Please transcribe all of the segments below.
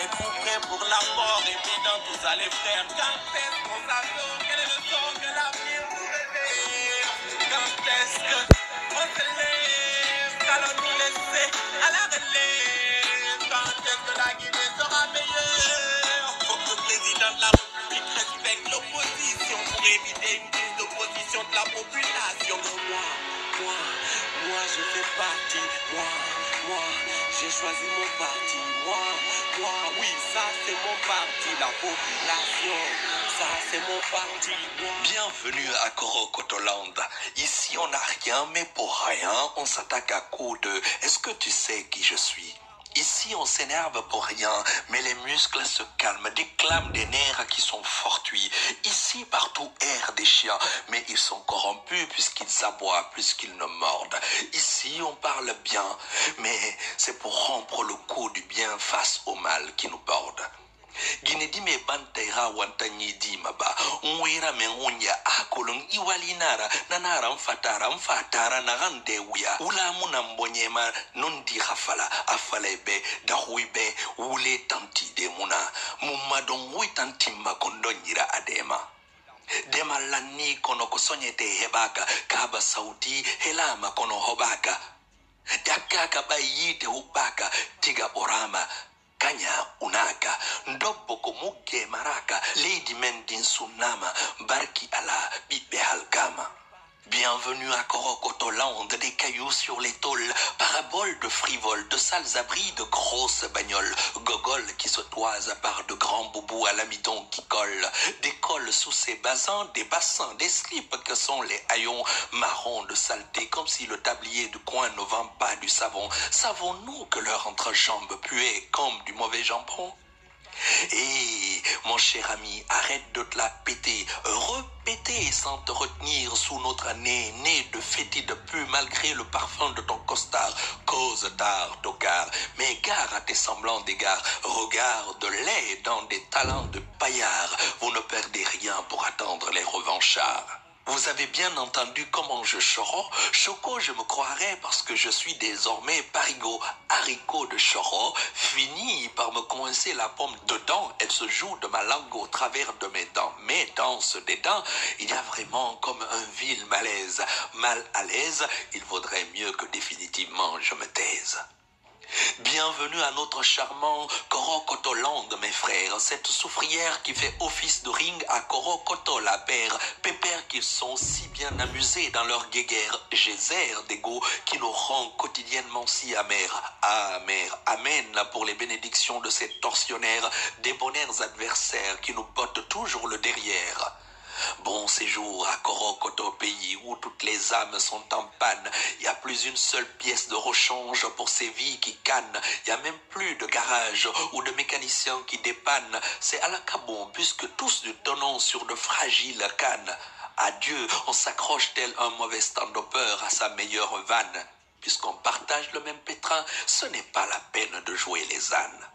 Êtes-vous prêts pour la mort? Évident, tous allez frères. Quand est-ce qu'on s'attend? Quel est le son que l'avenir nous révèle? Quand est-ce qu'on se lève? Allons-nous laisser à la relève? Quand est-ce que la Guinée sera meilleure? Faut que le président de la République respecte l'opposition pour éviter une crise d'opposition de la population. Moi, je fais partie. Moi, j'ai choisi mon parti. Moi, oui, ça c'est mon parti. La population, ça c'est mon parti. Bienvenue à Korokotoland. Ici on n'a rien, mais pour rien, on s'attaque à coups de « Est-ce que tu sais qui je suis ?» Ici, on s'énerve pour rien, mais les muscles se calment, déclament des nerfs qui sont fortuits. Ici, partout errent des chiens, mais ils sont corrompus puisqu'ils aboient plus qu'ils ne mordent. Ici, on parle bien, mais c'est pour rompre le coup du bien face au mal qui nous borde. Ginedi me bantaira wantanyi di maba unwira me unya akolong iwalinara nanara mfatara nagande uya ula muna mbonyema nundi khafala afalebe dahuibe ule tanti de muna mumadon wi tanti makondonyira adema dema lani kono kusonyete hebaka kaba sauti helama kono hobaka dakaka bayite hubaka tiga orama Kanya unaka ndobo komuke maraka Lady Mendin Sunama Barki ala bibe halgama. Bienvenue à Korokotoland, des cailloux sur les tôles, paraboles de frivoles, de sales abris, de grosses bagnoles, gogoles qui se toisent par de grands boubous à l'amidon qui collent, des cols sous ces bassins, des slips que sont les haillons marrons de saleté, comme si le tablier du coin ne vend pas du savon. Savons-nous que leur entrejambe puait comme du mauvais jambon? Et mon cher ami, arrête de te la péter, repéter sans te retenir sous notre nez, nez de fétide pu malgré le parfum de ton costard, cause d'art, tocard, mais gare à tes semblants d'égards, regarde lait dans des talents de paillard, vous ne perdez rien pour attendre les revanchards. Vous avez bien entendu comment je choro. Choco, je me croirais parce que je suis désormais parigot, haricot de choro, fini par me coincer la pomme dedans. Elle se joue de ma langue au travers de mes dents. Mais dans ce dédain, il y a vraiment comme un vil malaise. Mal à l'aise, il vaudrait mieux que définitivement je me taise. Bienvenue à notre charmant Korokotoland, mes frères, cette soufrière qui fait office de ring à Korokoto, la paire, pépères qu'ils sont si bien amusés dans leur guéguerre, geyser d'ego qui nous rend quotidiennement si amers. Amen pour les bénédictions de ces tortionnaires, débonnaires adversaires qui nous bottent toujours le derrière. Bon séjour à Korokoto, pays où toutes les âmes sont en panne. Il n'y a plus une seule pièce de rechange pour ces vies qui cannent. Il n'y a même plus de garage ou de mécaniciens qui dépannent. C'est à l'acabon puisque tous nous tenons sur de fragiles cannes. Adieu, on s'accroche tel un mauvais stand-upper à sa meilleure vanne. Puisqu'on partage le même pétrin, ce n'est pas la peine de jouer les ânes.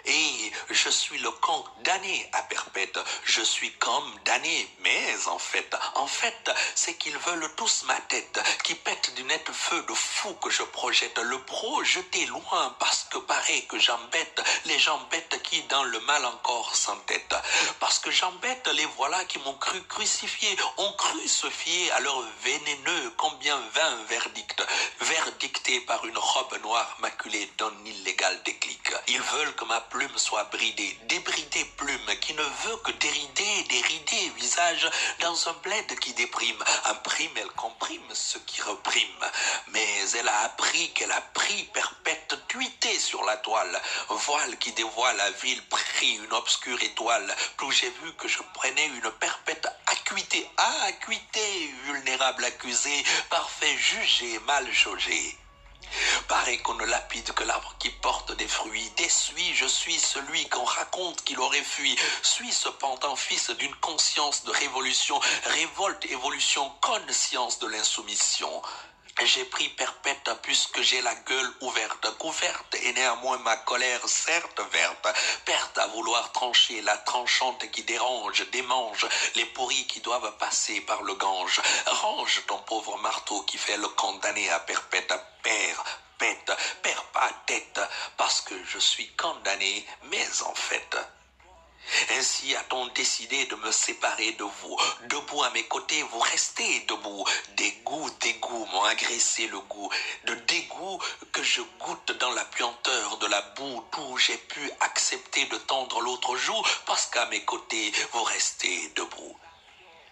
Et je suis le condamné à perpète, je suis comme damné, mais en fait, c'est qu'ils veulent tous ma tête, qui pète du net feu de fou que je projette, le projeter loin parce que paraît que j'embête les gens bêtes qui dans le mal encore s'entêtent, parce que j'embête les voilà qui m'ont cru crucifié, ont cru se fier à leur vénéneux, combien vain verdict, verdicté par une robe noire maculée d'un illégal déclic. Ils veulent que ma plume soit bridée, débridée plume, qui ne veut que dérider visage dans un bled qui déprime. Imprime, elle comprime ce qui reprime. Mais elle a appris qu'elle a pris perpétuité sur la toile. Voile qui dévoile la ville, pris une obscure étoile. Plus j'ai vu que je prenais une perpète acuité. Ah, acuité, vulnérable accusé, parfait jugé, mal jaugé. Pareil qu'on ne lapide que l'arbre qui porte des fruits. Déçu, je suis celui qu'on raconte qu'il aurait fui. Suis cependant fils d'une conscience de révolution. Révolte, évolution, conscience de l'insoumission. J'ai pris perpète puisque j'ai la gueule ouverte, couverte et néanmoins ma colère certes verte, perte à vouloir trancher la tranchante qui dérange, démange les pourris qui doivent passer par le Gange. Range ton pauvre marteau qui fait le condamné à perpète, père, pète, je suis condamné, mais en fait... Ainsi a-t-on décidé de me séparer de vous. Debout à mes côtés, vous restez debout. Dégoût m'ont agressé le goût. De dégoût que je goûte dans la puanteur de la boue, d'où j'ai pu accepter de tendre l'autre joue, parce qu'à mes côtés, vous restez debout.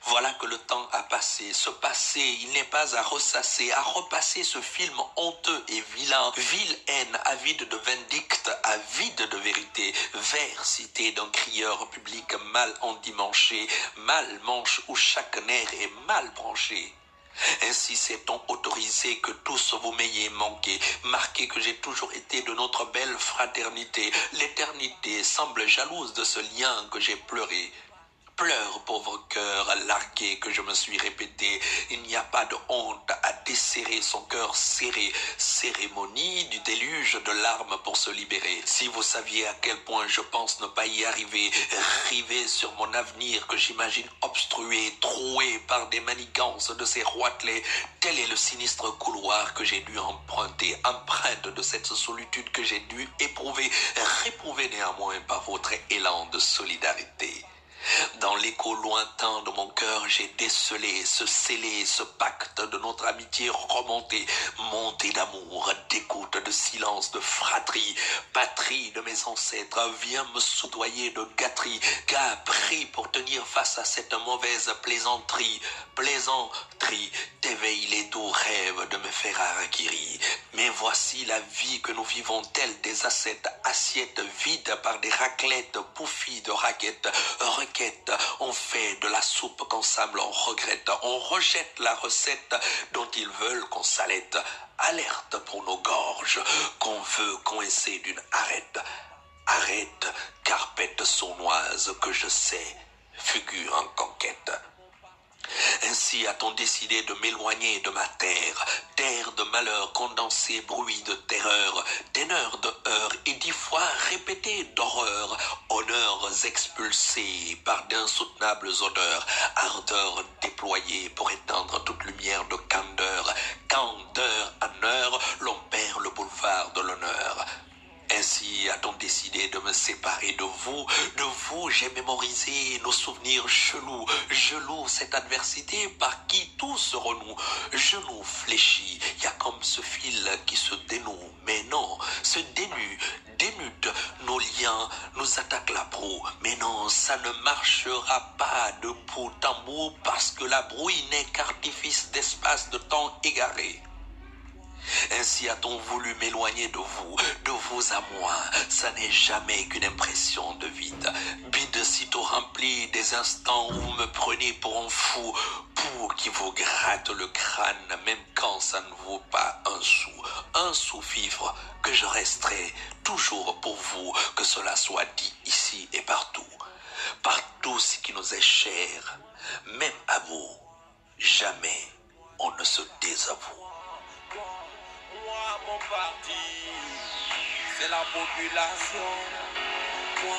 Voilà que le temps a passé, ce passé, il n'est pas à ressasser, à repasser ce film honteux et vilain, vile haine, avide de vindicte, avide de vérité, vers cité d'un crieur public mal endimanché, mal manche où chaque nerf est mal branché. Ainsi s'est-on autorisé que tous vous m'ayez manqué, marqué que j'ai toujours été de notre belle fraternité. L'éternité semble jalouse de ce lien que j'ai pleuré. Pleure, pauvre cœur largué que je me suis répété, il n'y a pas de honte à desserrer son cœur serré, cérémonie du déluge de larmes pour se libérer. Si vous saviez à quel point je pense ne pas y arriver, rivé sur mon avenir que j'imagine obstrué, troué par des manigances de ces roitelets, tel est le sinistre couloir que j'ai dû emprunter, empreinte de cette solitude que j'ai dû éprouver, réprouvée néanmoins par votre élan de solidarité. Dans l'écho lointain de mon cœur, j'ai décelé, ce pacte de notre amitié remontée, montée d'amour, d'écoute, de silence, de fratrie, patrie de mes ancêtres, viens me soudoyer de gâterie, qu'a pris pour tenir face à cette mauvaise plaisanterie, t'éveille les doux rêves de mes frères harakiri. Mais voici la vie que nous vivons telle des assiettes vides par des raclettes bouffies de raquettes, on fait de la soupe qu'ensemble on regrette, on rejette la recette dont ils veulent qu'on s'allait. Alerte pour nos gorges, qu'on veut coincer d'une arête. Arrête, carpette sournoise que je sais, figure en conquête. Ainsi a-t-on décidé de m'éloigner de ma terre, terre de malheur condensé, bruit de terreur, teneur de heurts et 10 fois répété d'horreur, honneurs expulsés par d'insoutenables odeurs, ardeur déployée pour éteindre toute lumière de candeur, candeur en heure, l'on perd le boulevard de l'honneur. Ainsi a-t-on décidé de me séparer de vous j'ai mémorisé nos souvenirs chelous, je loue cette adversité par qui tout se renoue, genoux fléchis, y a comme ce fil qui se dénoue, mais non, se dénude nos liens, nous attaque la proue, mais non, ça ne marchera pas de bout en bout parce que la brouille n'est qu'artifice d'espace de temps égaré. Ainsi a-t-on voulu m'éloigner de vous à moi, ça n'est jamais qu'une impression de vide sitôt rempli des instants où vous me prenez pour un fou, pour qui vous gratte le crâne, même quand ça ne vaut pas un sou vivre, que je resterai toujours pour vous, que cela soit dit ici et partout, par tout ce qui nous est cher, même à vous, jamais on ne se désavoue. Moi, mon parti, c'est la population. Moi,